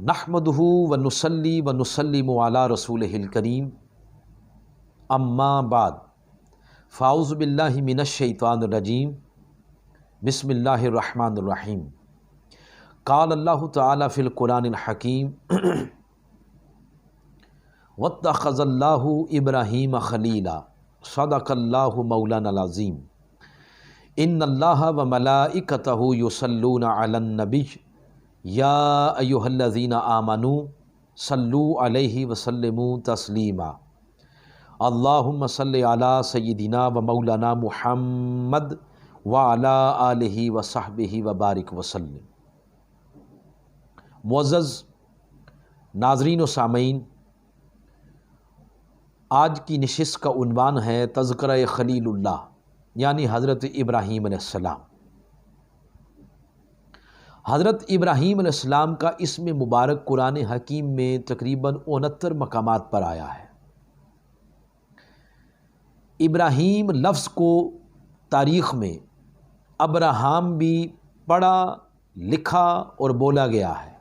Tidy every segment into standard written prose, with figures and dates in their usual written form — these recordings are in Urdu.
نحمدہ ونصلی ونسلم علی رسولہ الکریم اما بعد فاعوذ باللہ من الشیطان الرجیم بسم اللہ الرحمن الرحیم قال اللہ تعالی فی القرآن الحکیم واتخذ اللہ ابراہیم خلیلا صدق اللہ مولانا العظیم ان اللہ وملائکتہ یصلون علی النبی یا ایہا الذین آمنوا صلو علیہ وسلموا تسلیما اللہم صلی علی سیدنا و مولانا محمد وعلی آلہ وصحبہ وبارک وسلم۔ معزز ناظرین و سامعین، آج کی نشست کا عنوان ہے تذکرہ خلیل اللہ یعنی حضرت ابراہیم علیہ السلام۔ حضرت ابراہیم علیہ السلام کا اسم مبارک قرآن حکیم میں تقریباً 69 مقامات پر آیا ہے۔ ابراہیم لفظ کو تاریخ میں ابراہام بھی پڑھا، لکھا اور بولا گیا ہے۔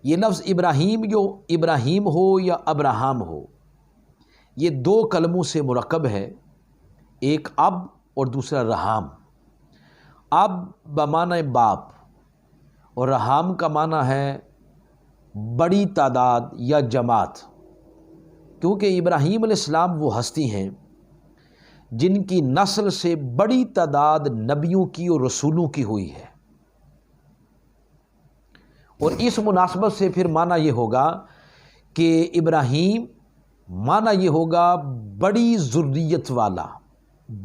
یہ لفظ ابراہیم جو ابراہیم ہو یا ابراہام ہو، یہ دو کلموں سے مرکب ہے، ایک اب اور دوسرا رحام۔ اب بمعنی باپ اور رحام کا معنی ہے بڑی تعداد یا جماعت، کیونکہ ابراہیم علیہ السلام وہ ہستی ہیں جن کی نسل سے بڑی تعداد نبیوں کی اور رسولوں کی ہوئی ہے، اور اس مناسبت سے پھر معنی یہ ہوگا کہ ابراہیم معنی یہ ہوگا بڑی ذریت والا،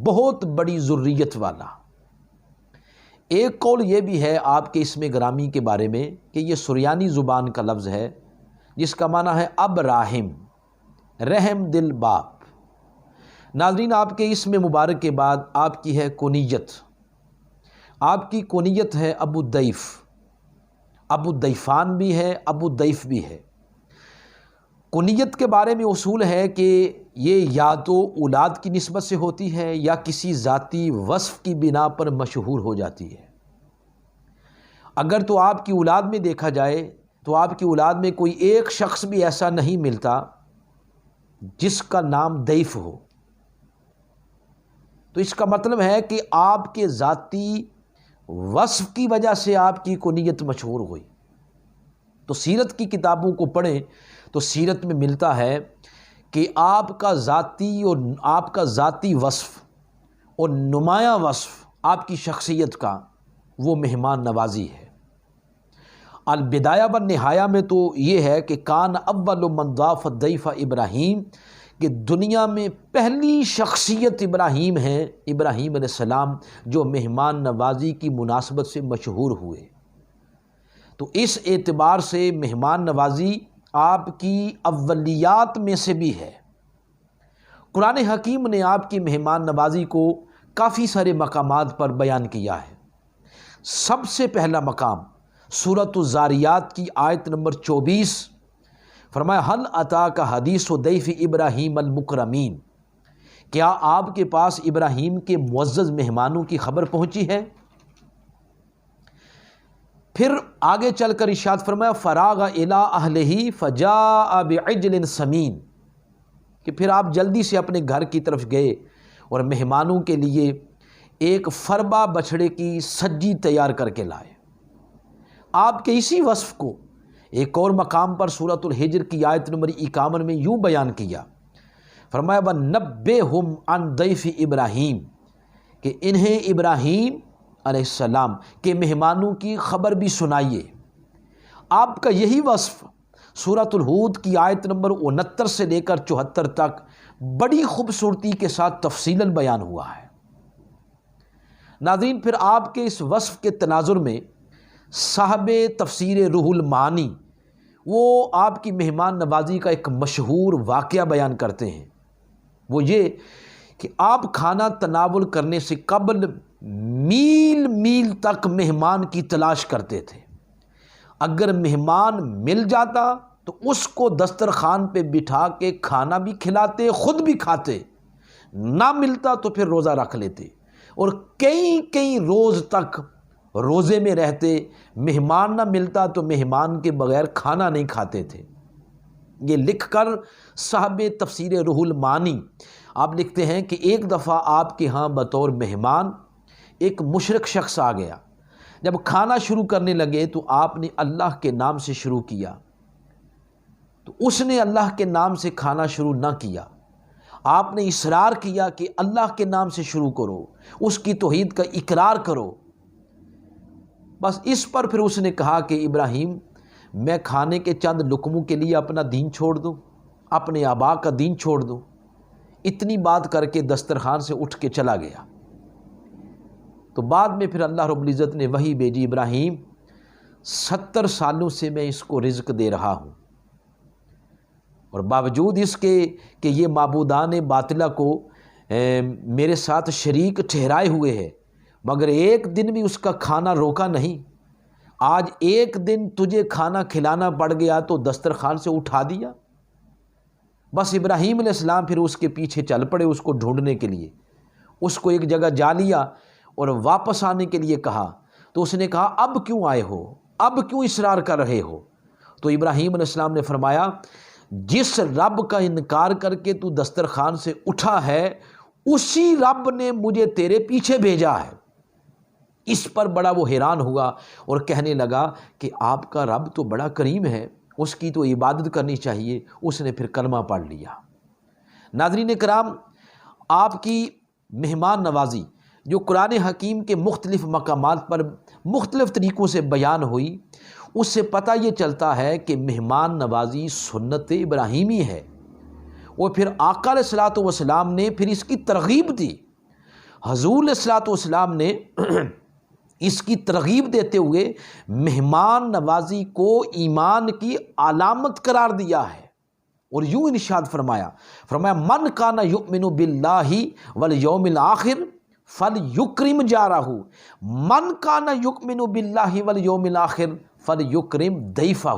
بہت بڑی ذریت والا۔ ایک قول یہ بھی ہے آپ کے اسم گرامی کے بارے میں کہ یہ سریانی زبان کا لفظ ہے جس کا معنی ہے اب راہم، رحم دل باپ۔ ناظرین، آپ کے اسم مبارک کے بعد آپ کی ہے کنیت، آپ کی کنیت ہے ابو الدیف، ابو الدیفان بھی ہے، ابو الدیف بھی ہے۔ کنیت کے بارے میں اصول ہے کہ یہ یا تو اولاد کی نسبت سے ہوتی ہے یا کسی ذاتی وصف کی بنا پر مشہور ہو جاتی ہے۔ اگر تو آپ کی اولاد میں دیکھا جائے تو آپ کی اولاد میں کوئی ایک شخص بھی ایسا نہیں ملتا جس کا نام دیف ہو، تو اس کا مطلب ہے کہ آپ کے ذاتی وصف کی وجہ سے آپ کی کنیت مشہور ہوئی۔ تو سیرت کی کتابوں کو پڑھیں تو سیرت میں ملتا ہے کہ آپ کا ذاتی وصف اور نمایاں وصف آپ کی شخصیت کا وہ مہمان نوازی ہے۔ البدایہ والنہایہ میں تو یہ ہے کہ کان اول من ضاف الضیف ابراہیم، کہ دنیا میں پہلی شخصیت ابراہیم ہے، ابراہیم علیہ السلام، جو مہمان نوازی کی مناسبت سے مشہور ہوئے۔ تو اس اعتبار سے مہمان نوازی آپ کی اولیات میں سے بھی ہے۔ قرآن حکیم نے آپ کی مہمان نوازی کو کافی سارے مقامات پر بیان کیا ہے۔ سب سے پہلا مقام سورۃ الذاریات کی آیت نمبر 24، فرمایا حل اتاک حدیث ضیف ابراہیم المکرمین، کیا آپ کے پاس ابراہیم کے معزز مہمانوں کی خبر پہنچی ہے؟ پھر آگے چل کر ارشاد فرمایا فراغ الی اہلہ فجاء بعجل سمین، کہ پھر آپ جلدی سے اپنے گھر کی طرف گئے اور مہمانوں کے لیے ایک فربا بچھڑے کی سجی تیار کر کے لائے۔ آپ کے اسی وصف کو ایک اور مقام پر سورۃ الحجر کی آیت نمبر 51 میں یوں بیان کیا، فرمایا وَنَبِّئْهُمْ عَنْ ضَيْفِ ابراہیم، کہ انہیں ابراہیم علیہ السلام کے مہمانوں کی خبر بھی سنائیے۔ آپ کا یہی وصف سورۃ الہود کی آیت نمبر 69 سے لے کر 74 تک بڑی خوبصورتی کے ساتھ تفصیلاً بیان ہوا ہے۔ ناظرین، پھر آپ کے اس وصف کے تناظر میں صاحب تفسیر روح المعانی وہ آپ کی مہمان نوازی کا ایک مشہور واقعہ بیان کرتے ہیں۔ وہ یہ کہ آپ کھانا تناول کرنے سے قبل میل میل تک مہمان کی تلاش کرتے تھے۔ اگر مہمان مل جاتا تو اس کو دسترخوان پہ بٹھا کے کھانا بھی کھلاتے، خود بھی کھاتے، نہ ملتا تو پھر روزہ رکھ لیتے، اور کئی روز تک روزے میں رہتے، مہمان نہ ملتا تو مہمان کے بغیر کھانا نہیں کھاتے تھے۔ یہ لکھ کر صاحب تفسیر روح المعانی آپ لکھتے ہیں کہ ایک دفعہ آپ کے ہاں بطور مہمان ایک مشرک شخص آ گیا۔ جب کھانا شروع کرنے لگے تو آپ نے اللہ کے نام سے شروع کیا، تو اس نے اللہ کے نام سے کھانا شروع نہ کیا۔ آپ نے اصرار کیا کہ اللہ کے نام سے شروع کرو، اس کی توحید کا اقرار کرو۔ بس اس پر پھر اس نے کہا کہ ابراہیم، میں کھانے کے چند لقموں کے لیے اپنا دین چھوڑ دوں، اپنے آبا کا دین چھوڑ دوں؟ اتنی بات کر کے دسترخوان سے اٹھ کے چلا گیا۔ تو بعد میں پھر اللہ رب العزت نے وحی بھیجی، ابراہیم 70 سالوں سے میں اس کو رزق دے رہا ہوں، اور باوجود اس کے کہ یہ معبودان باطلہ کو میرے ساتھ شریک ٹھہرائے ہوئے ہے، مگر ایک دن بھی اس کا کھانا روکا نہیں۔ آج ایک دن تجھے کھانا کھلانا پڑ گیا تو دسترخوان سے اٹھا دیا۔ بس ابراہیم علیہ السلام پھر اس کے پیچھے چل پڑے اس کو ڈھونڈنے کے لیے، اس کو ایک جگہ جا لیا اور واپس آنے کے لیے کہا۔ تو اس نے کہا اب کیوں آئے ہو، اب کیوں اصرار کر رہے ہو؟ تو ابراہیم علیہ السلام نے فرمایا جس رب کا انکار کر کے تو دسترخوان سے اٹھا ہے، اسی رب نے مجھے تیرے پیچھے بھیجا ہے۔ اس پر بڑا وہ حیران ہوا اور کہنے لگا کہ آپ کا رب تو بڑا کریم ہے، اس کی تو عبادت کرنی چاہیے۔ اس نے پھر کلمہ پڑھ لیا۔ ناظرین کرام، آپ کی مہمان نوازی جو قرآن حکیم کے مختلف مقامات پر مختلف طریقوں سے بیان ہوئی، اس سے پتہ یہ چلتا ہے کہ مہمان نوازی سنت ابراہیمی ہے، اور پھر آقا علیہ الصلوۃ والسلام نے پھر اس کی ترغیب دی۔ حضور علیہ الصلوۃ والسلام نے اس کی ترغیب دیتے ہوئے مہمان نوازی کو ایمان کی علامت قرار دیا ہے، اور یوں ارشاد فرمایا من کان یؤمن باللہ والیوم الآخر فلیکرم جارہ، من کان یؤمن باللہ والیوم الآخر فلیکرم ضیفہ۔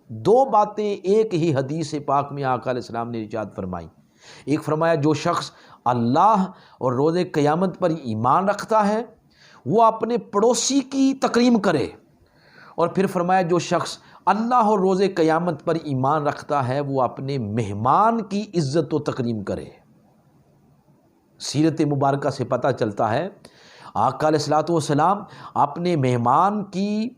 دو باتیں ایک ہی حدیث پاک میں آقا علیہ السلام نے ارشاد فرمائی۔ ایک فرمایا جو شخص اللہ اور روز قیامت پر ایمان رکھتا ہے وہ اپنے پڑوسی کی تکریم کرے، اور پھر فرمایا جو شخص اللہ اور روز قیامت پر ایمان رکھتا ہے وہ اپنے مہمان کی عزت و تکریم کرے۔ سیرت مبارکہ سے پتہ چلتا ہے آقا علیہ الصلوۃ والسلام اپنے مہمان کی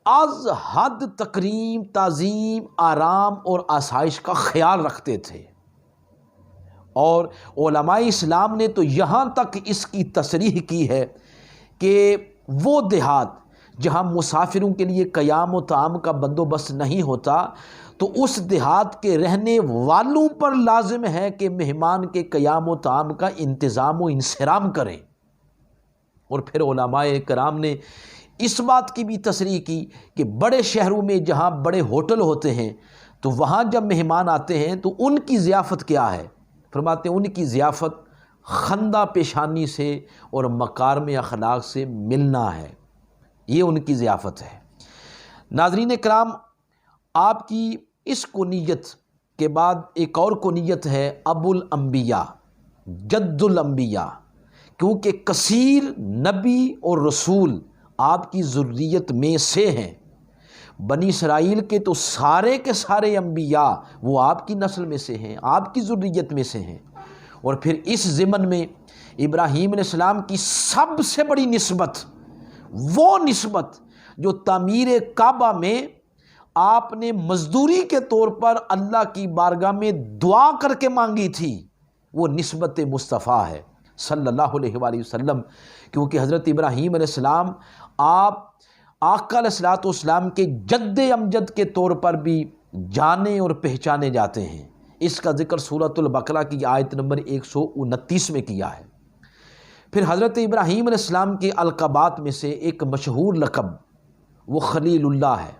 از حد تکریم، تعظیم، آرام اور آسائش کا خیال رکھتے تھے، اور علماء اسلام نے تو یہاں تک اس کی تصریح کی ہے کہ وہ دیہات جہاں مسافروں کے لیے قیام و طعام کا بندوبست نہیں ہوتا تو اس دیہات کے رہنے والوں پر لازم ہے کہ مہمان کے قیام و طعام کا انتظام و انصرام کریں۔ اور پھر علماء کرام نے اس بات کی بھی تصریح کی کہ بڑے شہروں میں جہاں بڑے ہوٹل ہوتے ہیں تو وہاں جب مہمان آتے ہیں تو ان کی ضیافت کیا ہے؟ فرماتے ہیں ان کی ضیافت خندہ پیشانی سے اور مکارم اخلاق سے ملنا ہے، یہ ان کی ضیافت ہے۔ ناظرین کرام، آپ کی اس کنیت کے بعد ایک اور کنیت ہے ابو الانبیاء، جد الانبیاء، کیونکہ کثیر نبی اور رسول آپ کی ذریت میں سے ہیں۔ بنی اسرائیل کے تو سارے کے سارے انبیاء وہ آپ کی نسل میں سے ہیں، آپ کی ذریت میں سے ہیں۔ اور پھر اس ضمن میں ابراہیم علیہ السلام کی سب سے بڑی نسبت، وہ نسبت جو تعمیر کعبہ میں آپ نے مزدوری کے طور پر اللہ کی بارگاہ میں دعا کر کے مانگی تھی، وہ نسبت مصطفیٰ ہے صلی اللہ علیہ وآلہ وسلم، کیونکہ حضرت ابراہیم علیہ السلام آپ آقا علیہ الصلوۃ والسلام کے جد امجد کے طور پر بھی جانے اور پہچانے جاتے ہیں۔ اس کا ذکر سورۃ البقرہ کی آیت نمبر 129 میں کیا ہے۔ پھر حضرت ابراہیم علیہ السلام کے القابات میں سے ایک مشہور لقب وہ خلیل اللہ ہے،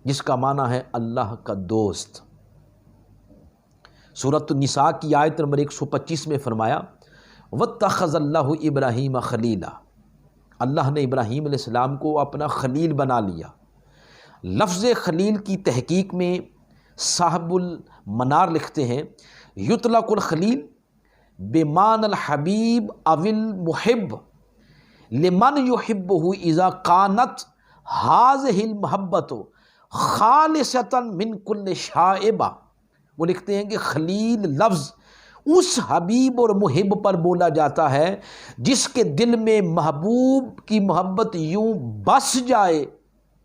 جس کا معنی ہے اللہ کا دوست۔ سورۃ النساء کی آیت نمبر 125 میں فرمایا وَاتَّخَذَ اللَّهُ إِبْرَاهِيمَ خَلِيلًا، اللہ نے ابراہیم علیہ السلام کو اپنا خلیل بنا لیا۔ لفظ خلیل کی تحقیق میں صاحب المنار لکھتے ہیں یطلق الخلیل بمعنی الحبیب او المحب لمن یحبہ اذا کانت ہذہ المحبت خالصۃ من کل شائبہ۔ وہ لکھتے ہیں کہ خلیل لفظ اس حبیب اور محب پر بولا جاتا ہے جس کے دل میں محبوب کی محبت یوں بس جائے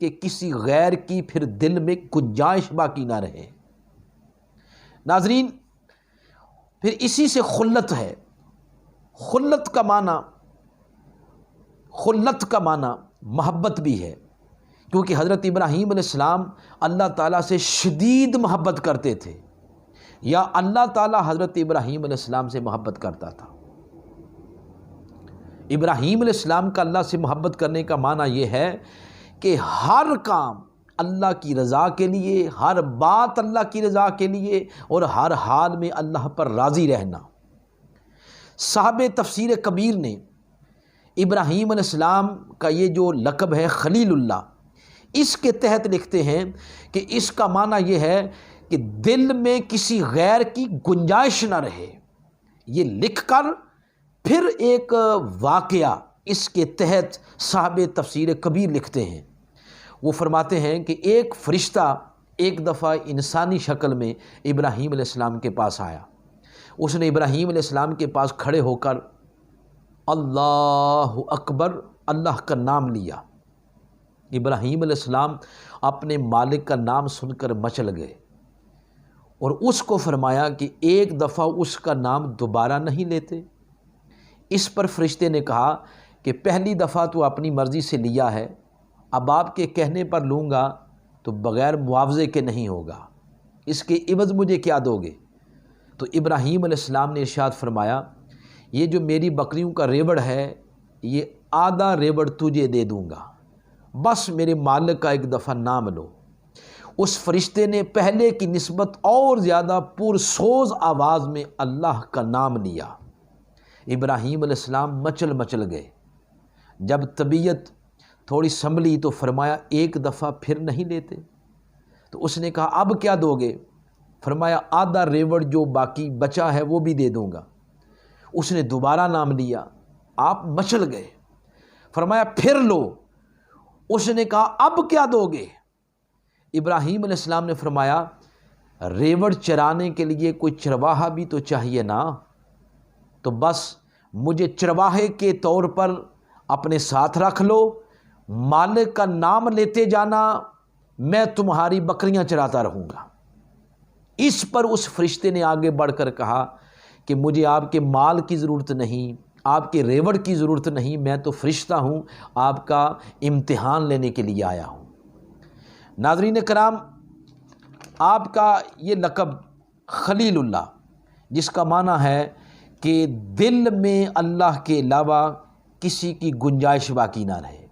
کہ کسی غیر کی پھر دل میں گنجائش باقی نہ رہے۔ ناظرین، پھر اسی سے خلت ہے۔ خلت کا معنی محبت بھی ہے، کیونکہ حضرت ابراہیم علیہ السلام اللہ تعالیٰ سے شدید محبت کرتے تھے، یا اللہ تعالیٰ حضرت ابراہیم علیہ السلام سے محبت کرتا تھا۔ ابراہیم علیہ السلام کا اللہ سے محبت کرنے کا معنی یہ ہے کہ ہر کام اللہ کی رضا کے لیے، ہر بات اللہ کی رضا کے لیے، اور ہر حال میں اللہ پر راضی رہنا۔ صاحب تفسیر کبیر نے ابراہیم علیہ السلام کا یہ جو لقب ہے خلیل اللہ، اس کے تحت لکھتے ہیں کہ اس کا معنی یہ ہے کہ دل میں کسی غیر کی گنجائش نہ رہے۔ یہ لکھ کر پھر ایک واقعہ اس کے تحت صاحب تفسیر کبیر لکھتے ہیں۔ وہ فرماتے ہیں کہ ایک فرشتہ ایک دفعہ انسانی شکل میں ابراہیم علیہ السلام کے پاس آیا۔ اس نے ابراہیم علیہ السلام کے پاس کھڑے ہو کر اللہ اکبر، اللہ کا نام لیا۔ ابراہیم علیہ السلام اپنے مالک کا نام سن کر مچل گئے اور اس کو فرمایا کہ ایک دفعہ اس کا نام دوبارہ نہیں لیتے۔ اس پر فرشتے نے کہا کہ پہلی دفعہ تو اپنی مرضی سے لیا ہے، اب آپ کے کہنے پر لوں گا تو بغیر معاوضے کے نہیں ہوگا، اس کے عوض مجھے کیا دو گے؟ تو ابراہیم علیہ السلام نے ارشاد فرمایا، یہ جو میری بکریوں کا ریوڑ ہے یہ آدھا ریوڑ تجھے دے دوں گا، بس میرے مالک کا ایک دفعہ نام لو۔ اس فرشتے نے پہلے کی نسبت اور زیادہ پرسوز آواز میں اللہ کا نام لیا۔ ابراہیم علیہ السلام مچل گئے۔ جب طبیعت تھوڑی سنبھلی تو فرمایا ایک دفعہ پھر نہیں لیتے؟ تو اس نے کہا اب کیا دو گے؟ فرمایا آدھا ریوڑ جو باقی بچا ہے وہ بھی دے دوں گا۔ اس نے دوبارہ نام لیا، آپ مچل گئے۔ فرمایا پھر لو۔ اس نے کہا اب کیا دو گے؟ ابراہیم علیہ السلام نے فرمایا ریوڑ چرانے کے لیے کوئی چرواہا بھی تو چاہیے نا، تو بس مجھے چرواہے کے طور پر اپنے ساتھ رکھ لو، مالک کا نام لیتے جانا، میں تمہاری بکریاں چراتا رہوں گا۔ اس پر اس فرشتے نے آگے بڑھ کر کہا کہ مجھے آپ کے مال کی ضرورت نہیں، آپ کے ریوڑ کی ضرورت نہیں، میں تو فرشتہ ہوں، آپ کا امتحان لینے کے لیے آیا ہوں۔ ناظرین کرام، آپ کا یہ لقب خلیل اللہ، جس کا معنی ہے کہ دل میں اللہ کے علاوہ کسی کی گنجائش باقی نہ رہے۔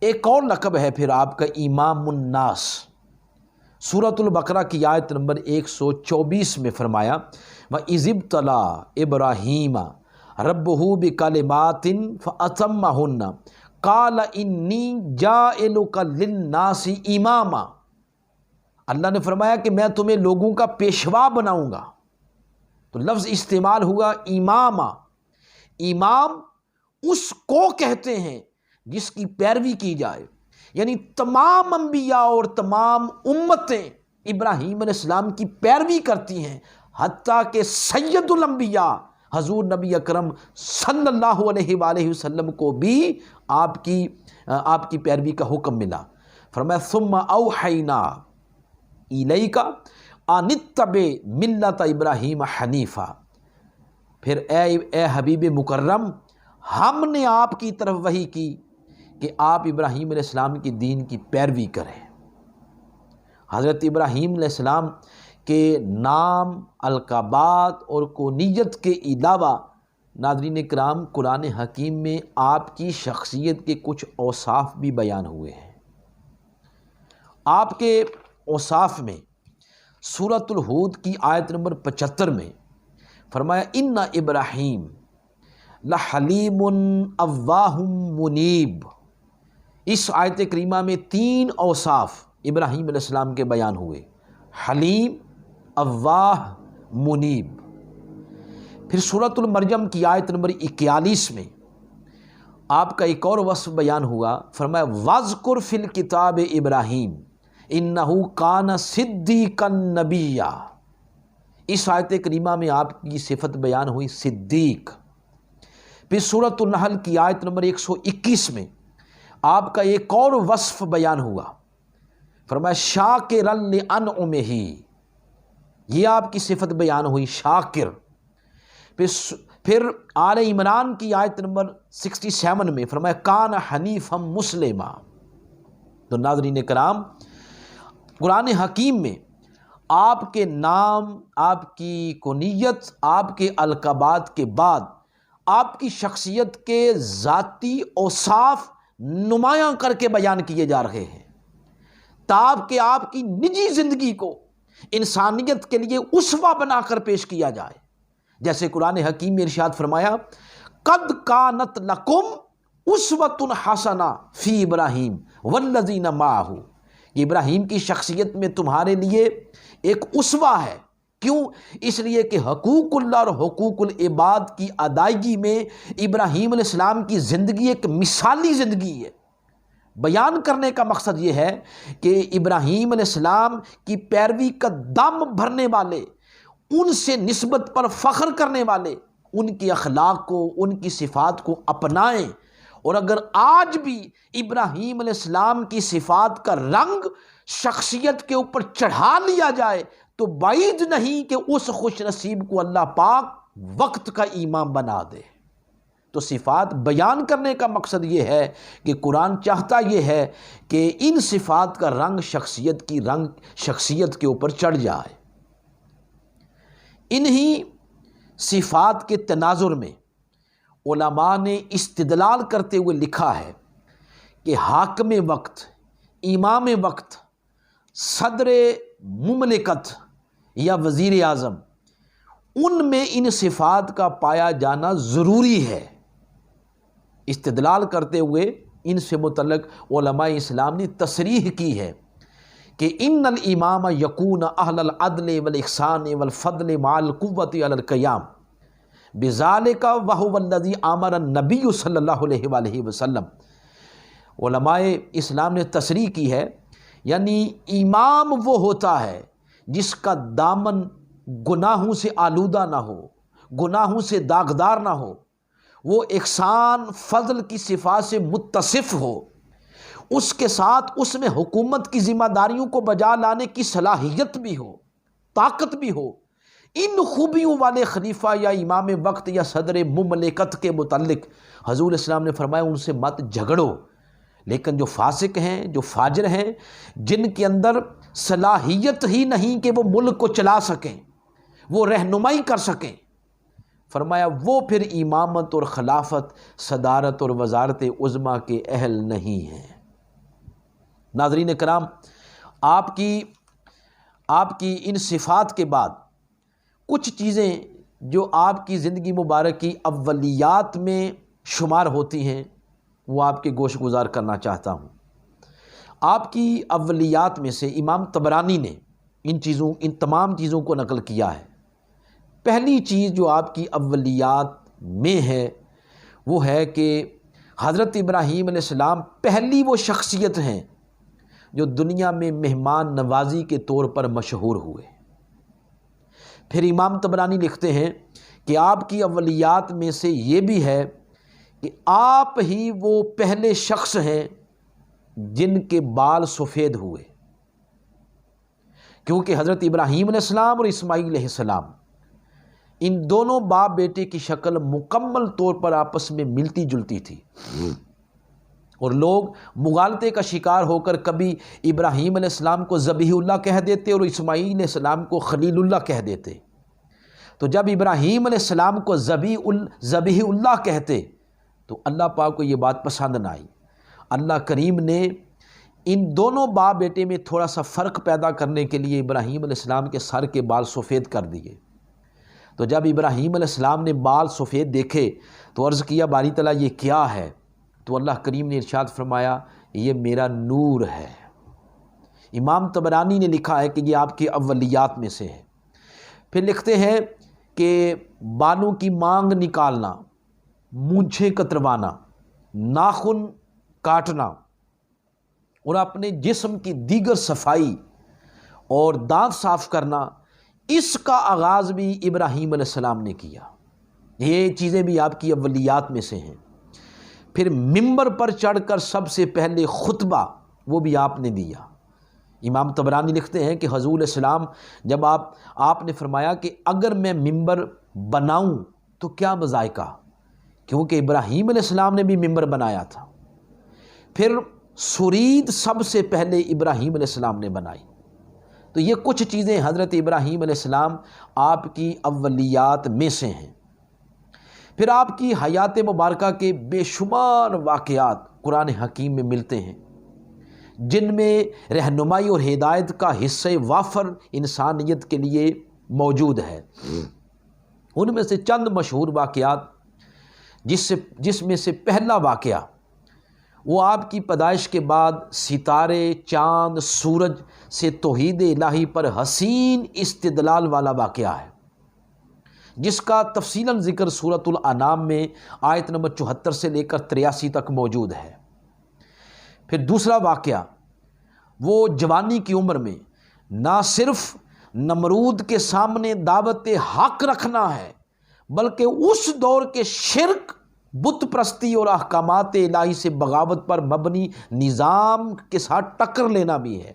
ایک اور لقب ہے پھر آپ کا امام الناس۔ سورۃ البقرہ کی آیت نمبر 124 میں فرمایا وَإِذِ ابْتَلَىٰ إِبْرَاهِيمَ رَبُّهُ بِكَلِمَاتٍ فَأَتَمَّهُنَّ قَالَ إِنِّي جَاعِلُكَ لِلنَّاسِ إِمَامًا۔ اللہ نے فرمایا کہ میں تمہیں لوگوں کا پیشوا بناؤں گا، تو لفظ استعمال ہوا امامہ۔ امام اس کو کہتے ہیں جس کی پیروی کی جائے، یعنی تمام انبیاء اور تمام امتیں ابراہیم علیہ السلام کی پیروی کرتی ہیں، حتیٰ کہ سید الانبیاء حضور نبی اکرم صلی اللہ علیہ وآلہ وسلم کو بھی آپ کی پیروی کا حکم ملا۔ فرمایا ثم اوحینا الیک ان اتبع ملت ابراہیم حنیفا۔ پھر اے حبیب مکرم، ہم نے آپ کی طرف وحی کی کہ آپ ابراہیم علیہ السلام کی دین کی پیروی کریں۔ حضرت ابراہیم علیہ السلام کے نام، القابات اور کونیت کے علاوہ ناظرین کرام قرآن حکیم میں آپ کی شخصیت کے کچھ اوصاف بھی بیان ہوئے ہیں۔ آپ کے اوصاف میں سورۃ الہود کی آیت نمبر 75 میں فرمایا ان ابراہیم لحلیم اواہ منیب۔ اس آیت کریمہ میں 3 اوصاف ابراہیم علیہ السلام کے بیان ہوئے، حلیم، اواہ، منیب۔ پھر سورۃ المریم کی آیت نمبر 41 میں آپ کا ایک اور وصف بیان ہوا، فرمایا وَاذْكُرْ فِي الْكِتَابِ ابراہیم اِنَّهُ كَانَ صِدِّيقًا نَبِيًّا۔ اس آیت کریمہ میں آپ کی صفت بیان ہوئی صدیق۔ پھر سورۃ النحل کی آیت نمبر 121 میں آپ کا ایک اور وصف بیان ہوا، فرمایا شاکرا لانعمہ، یہ آپ کی صفت بیان ہوئی شاکر۔ پھر آل عمران کی آیت نمبر 67 میں فرمایا کان حنیفا مسلما۔ تو ناظرین کرام، قرآن حکیم میں آپ کے نام، آپ کی کنیت، آپ کے القابات کے بعد آپ کی شخصیت کے ذاتی اوصاف نمایاں کر کے بیان کیے جا رہے ہیں، تاکہ آپ کی نجی زندگی کو انسانیت کے لیے اسوہ بنا کر پیش کیا جائے۔ جیسے قرآن حکیم میں ارشاد فرمایا قد کانت لکم اسوۃ حسنہ فی ابراہیم والذین معہ، کہ ابراہیم کی شخصیت میں تمہارے لیے ایک اسوہ ہے۔ کیوں؟ اس لیے کہ حقوق اللہ اور حقوق العباد کی ادائیگی میں ابراہیم علیہ السلام کی زندگی ایک مثالی زندگی ہے۔ بیان کرنے کا مقصد یہ ہے کہ ابراہیم علیہ السلام کی پیروی کا دم بھرنے والے، ان سے نسبت پر فخر کرنے والے، ان کے اخلاق کو، ان کی صفات کو اپنائیں، اور اگر آج بھی ابراہیم علیہ السلام کی صفات کا رنگ شخصیت کے اوپر چڑھا لیا جائے تو بعید نہیں کہ اس خوش نصیب کو اللہ پاک وقت کا امام بنا دے۔ تو صفات بیان کرنے کا مقصد یہ ہے کہ قرآن چاہتا یہ ہے کہ ان صفات کا رنگ شخصیت کے اوپر چڑھ جائے۔ انہی صفات کے تناظر میں علماء نے استدلال کرتے ہوئے لکھا ہے کہ حاکم وقت، امام وقت، صدر مملکت یا وزیر اعظم، ان میں ان صفات کا پایا جانا ضروری ہے۔ استدلال کرتے ہوئے ان سے متعلق علماء اسلام نے تصریح کی ہے کہ ان الامام یکون اہل العدل والاحسان والفضل مع القوۃ علی القیام بذالک وہو الذی امر النبی صلی اللہ علیہ وآلہ وسلم۔ علماء اسلام نے تصریح کی ہے، یعنی امام وہ ہوتا ہے جس کا دامن گناہوں سے آلودہ نہ ہو، گناہوں سے داغدار نہ ہو، وہ احسان فضل کی صفات سے متصف ہو، اس کے ساتھ اس میں حکومت کی ذمہ داریوں کو بجا لانے کی صلاحیت بھی ہو، طاقت بھی ہو۔ ان خوبیوں والے خلیفہ یا امام وقت یا صدر مملکت کے متعلق حضور اسلام نے فرمایا ان سے مت جھگڑو، لیکن جو فاسق ہیں، جو فاجر ہیں، جن کے اندر صلاحیت ہی نہیں کہ وہ ملک کو چلا سکیں، وہ رہنمائی کر سکیں، فرمایا وہ پھر امامت اور خلافت، صدارت اور وزارت عظمیٰ کے اہل نہیں ہیں۔ ناظرین کرام، آپ کی ان صفات کے بعد کچھ چیزیں جو آپ کی زندگی مبارک کی اولیات میں شمار ہوتی ہیں وہ آپ کے گوش گزار کرنا چاہتا ہوں۔ آپ کی اولیات میں سے امام طبرانی نے ان تمام چیزوں کو نقل کیا ہے۔ پہلی چیز جو آپ کی اولیات میں ہے وہ ہے کہ حضرت ابراہیم علیہ السلام پہلی وہ شخصیت ہیں جو دنیا میں مہمان نوازی کے طور پر مشہور ہوئے۔ پھر امام طبرانی لکھتے ہیں کہ آپ کی اولیات میں سے یہ بھی ہے کہ آپ ہی وہ پہلے شخص ہیں جن کے بال سفید ہوئے، کیونکہ حضرت ابراہیم علیہ السلام اور اسماعیل علیہ السلام ان دونوں باپ بیٹے کی شکل مکمل طور پر آپس میں ملتی جلتی تھی، اور لوگ مغالطے کا شکار ہو کر کبھی ابراہیم علیہ السلام کو ذبیح اللہ کہہ دیتے اور اسماعیل علیہ السلام کو خلیل اللہ کہہ دیتے۔ تو جب ابراہیم علیہ السلام کو ذبیح اللہ کہتے تو اللہ پاک کو یہ بات پسند نہ آئی۔ اللہ کریم نے ان دونوں باپ بیٹے میں تھوڑا سا فرق پیدا کرنے کے لیے ابراہیم علیہ السلام کے سر کے بال سفید کر دیے۔ تو جب ابراہیم علیہ السلام نے بال سفید دیکھے تو عرض کیا باری تعالیٰ یہ کیا ہے؟ تو اللہ کریم نے ارشاد فرمایا یہ میرا نور ہے۔ امام طبرانی نے لکھا ہے کہ یہ آپ کے اولیات میں سے ہے۔ پھر لکھتے ہیں کہ بالوں کی مانگ نکالنا، مونچھیں کتروانا، ناخن کاٹنا اور اپنے جسم کی دیگر صفائی اور دانت صاف کرنا، اس کا آغاز بھی ابراہیم علیہ السلام نے کیا۔ یہ چیزیں بھی آپ کی اولیات میں سے ہیں۔ پھر ممبر پر چڑھ کر سب سے پہلے خطبہ وہ بھی آپ نے دیا۔ امام طبرانی لکھتے ہیں کہ حضور علیہ السلام جب آپ نے فرمایا کہ اگر میں ممبر بناؤں تو کیا مذائقہ، کیونکہ ابراہیم علیہ السلام نے بھی ممبر بنایا تھا۔ پھر سرید سب سے پہلے ابراہیم علیہ السلام نے بنائی۔ تو یہ کچھ چیزیں حضرت ابراہیم علیہ السلام آپ کی اولیات میں سے ہیں۔ پھر آپ کی حیات مبارکہ کے بے شمار واقعات قرآن حکیم میں ملتے ہیں، جن میں رہنمائی اور ہدایت کا حصہ وافر انسانیت کے لیے موجود ہے۔ ان میں سے چند مشہور واقعات، جس میں سے پہلا واقعہ وہ آپ کی پیدائش کے بعد ستارے، چاند، سورج سے توحید الہی پر حسین استدلال والا واقعہ ہے، جس کا تفصیلاً ذکر سورۃ الانعام میں آیت نمبر 74 سے لے کر 83 تک موجود ہے۔ پھر دوسرا واقعہ وہ جوانی کی عمر میں نہ صرف نمرود کے سامنے دعوت حق رکھنا ہے، بلکہ اس دور کے شرک، بت پرستی اور احکامات الہی سے بغاوت پر مبنی نظام کے ساتھ ٹکر لینا بھی ہے۔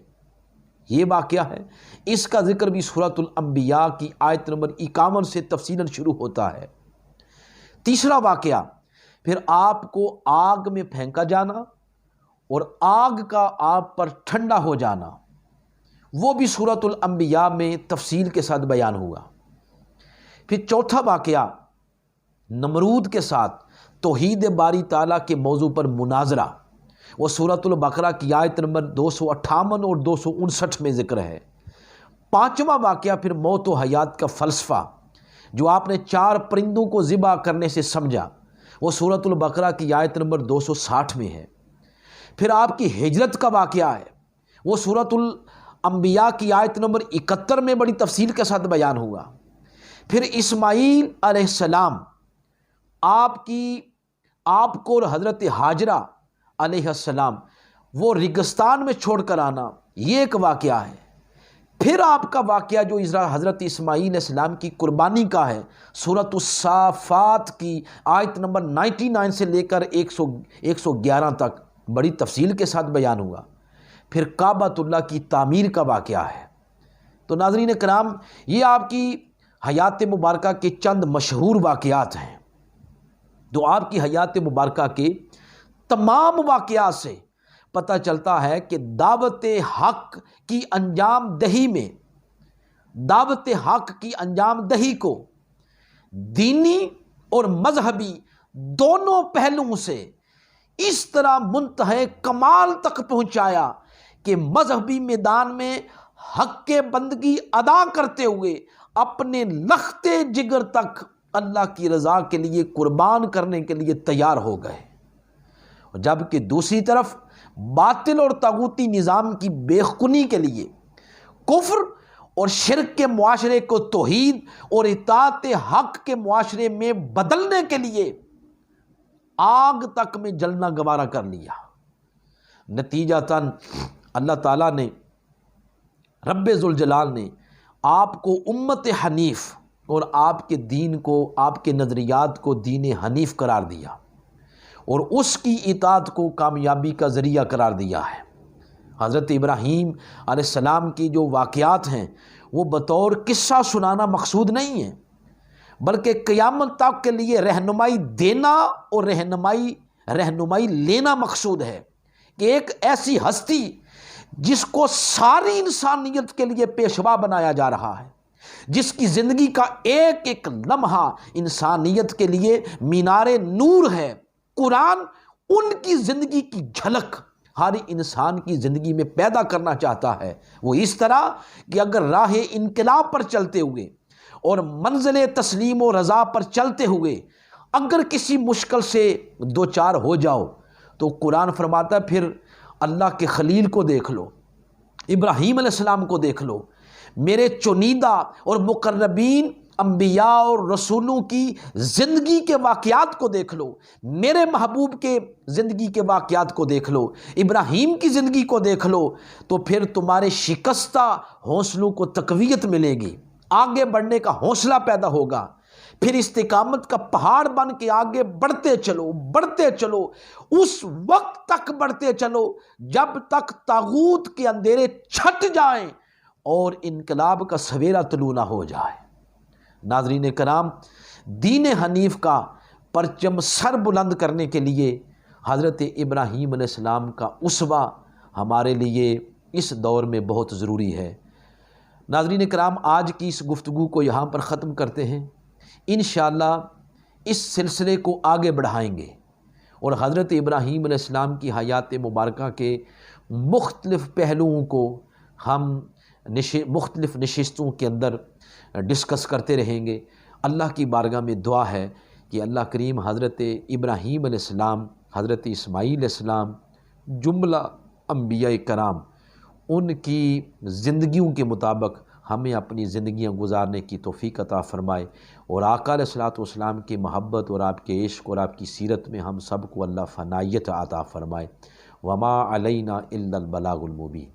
یہ واقعہ ہے، اس کا ذکر بھی سورۃ الانبیاء کی آیت نمبر 51 سے تفصیلاً شروع ہوتا ہے۔ تیسرا واقعہ پھر آپ کو آگ میں پھینکا جانا اور آگ کا آپ پر ٹھنڈا ہو جانا، وہ بھی سورۃ الانبیاء میں تفصیل کے ساتھ بیان ہوا۔ پھر چوتھا واقعہ نمرود کے ساتھ توحید باری تعالیٰ کے موضوع پر مناظرہ، وہ سورۃ البقرہ کی آیت نمبر 258 اور 259 میں ذکر ہے۔ پانچواں واقعہ پھر موت و حیات کا فلسفہ، جو آپ نے 4 پرندوں کو ذبح کرنے سے سمجھا، وہ سورۃ البقرہ کی آیت نمبر 260 میں ہے۔ پھر آپ کی ہجرت کا واقعہ ہے، وہ سورۃ الانبیاء کی آیت نمبر 71 میں بڑی تفصیل کے ساتھ بیان ہوا۔ پھر اسماعیل علیہ السلام آپ کو اور حضرت ہاجرہ علیہ السلام وہ ریگستان میں چھوڑ کر آنا، یہ ایک واقعہ ہے۔ پھر آپ کا واقعہ جو حضرت اسماعیل علیہ السلام کی قربانی کا ہے، سورۃ الصافات کی آیت نمبر 99 سے لے کر 111 تک بڑی تفصیل کے ساتھ بیان ہوا۔ پھر کعبۃ اللہ کی تعمیر کا واقعہ ہے۔ تو ناظرین کرام، یہ آپ کی حیات مبارکہ کے چند مشہور واقعات ہیں۔ تو آپ کی حیات مبارکہ کے تمام واقعات سے پتہ چلتا ہے کہ دعوت حق کی انجام دہی کو دینی اور مذہبی دونوں پہلوؤں سے اس طرح منتہے کمال تک پہنچایا کہ مذہبی میدان میں حق بندگی ادا کرتے ہوئے اپنے لختے جگر تک اللہ کی رضا کے لیے قربان کرنے کے لیے تیار ہو گئے، جبکہ دوسری طرف باطل اور طاغوتی نظام کی بےخونی کے لیے کفر اور شرک کے معاشرے کو توحید اور اطاعت حق کے معاشرے میں بدلنے کے لیے آگ تک میں جلنا گوارا کر لیا۔ نتیجتاً اللہ تعالیٰ نے، رب ذوالجلال نے آپ کو امت حنیف اور آپ کے دین کو، آپ کے نظریات کو دین حنیف قرار دیا اور اس کی اطاعت کو کامیابی کا ذریعہ قرار دیا ہے۔ حضرت ابراہیم علیہ السلام کی جو واقعات ہیں وہ بطور قصہ سنانا مقصود نہیں ہے، بلکہ قیامت تک کے لیے رہنمائی دینا اور رہنمائی لینا مقصود ہے کہ ایک ایسی ہستی جس کو ساری انسانیت کے لیے پیشوا بنایا جا رہا ہے، جس کی زندگی کا ایک ایک لمحہ انسانیت کے لیے مینار نور ہے، قرآن ان کی زندگی کی جھلک ہر انسان کی زندگی میں پیدا کرنا چاہتا ہے۔ وہ اس طرح کہ اگر راہ انقلاب پر چلتے ہوئے اور منزل تسلیم و رضا پر چلتے ہوئے اگر کسی مشکل سے دوچار ہو جاؤ تو قرآن فرماتا ہے پھر اللہ کے خلیل کو دیکھ لو، ابراہیم علیہ السلام کو دیکھ لو، میرے چنیدہ اور مقربین انبیاء اور رسولوں کی زندگی کے واقعات کو دیکھ لو، میرے محبوب کے زندگی کے واقعات کو دیکھ لو، ابراہیم کی زندگی کو دیکھ لو، تو پھر تمہارے شکستہ حوصلوں کو تقویت ملے گی، آگے بڑھنے کا حوصلہ پیدا ہوگا، پھر استقامت کا پہاڑ بن کے آگے بڑھتے چلو، اس وقت تک بڑھتے چلو جب تک طاغوت کے اندھیرے چھٹ جائیں اور انقلاب کا سویرا طلوع نہ ہو جائے۔ ناظرین کرام، دین حنیف کا پرچم سر بلند کرنے کے لیے حضرت ابراہیم علیہ السلام کا اسوہ ہمارے لیے اس دور میں بہت ضروری ہے۔ ناظرین کرام، آج کی اس گفتگو کو یہاں پر ختم کرتے ہیں، انشاءاللہ اس سلسلے کو آگے بڑھائیں گے اور حضرت ابراہیم علیہ السلام کی حیات مبارکہ کے مختلف پہلوؤں کو ہم مختلف نشستوں کے اندر ڈسکس کرتے رہیں گے۔ اللہ کی بارگاہ میں دعا ہے کہ اللہ کریم حضرت ابراہیم علیہ السلام، حضرت اسماعیل علیہ السلام، جملہ انبیاء کرام، ان کی زندگیوں کے مطابق ہمیں اپنی زندگیاں گزارنے کی توفیق عطا فرمائے، اور آقا علیہ الصلوۃ والسلام کی محبت اور آپ کے عشق اور آپ کی سیرت میں ہم سب کو اللہ فنائیت عطا فرمائے۔ وما علینا الا البلاغ المبین۔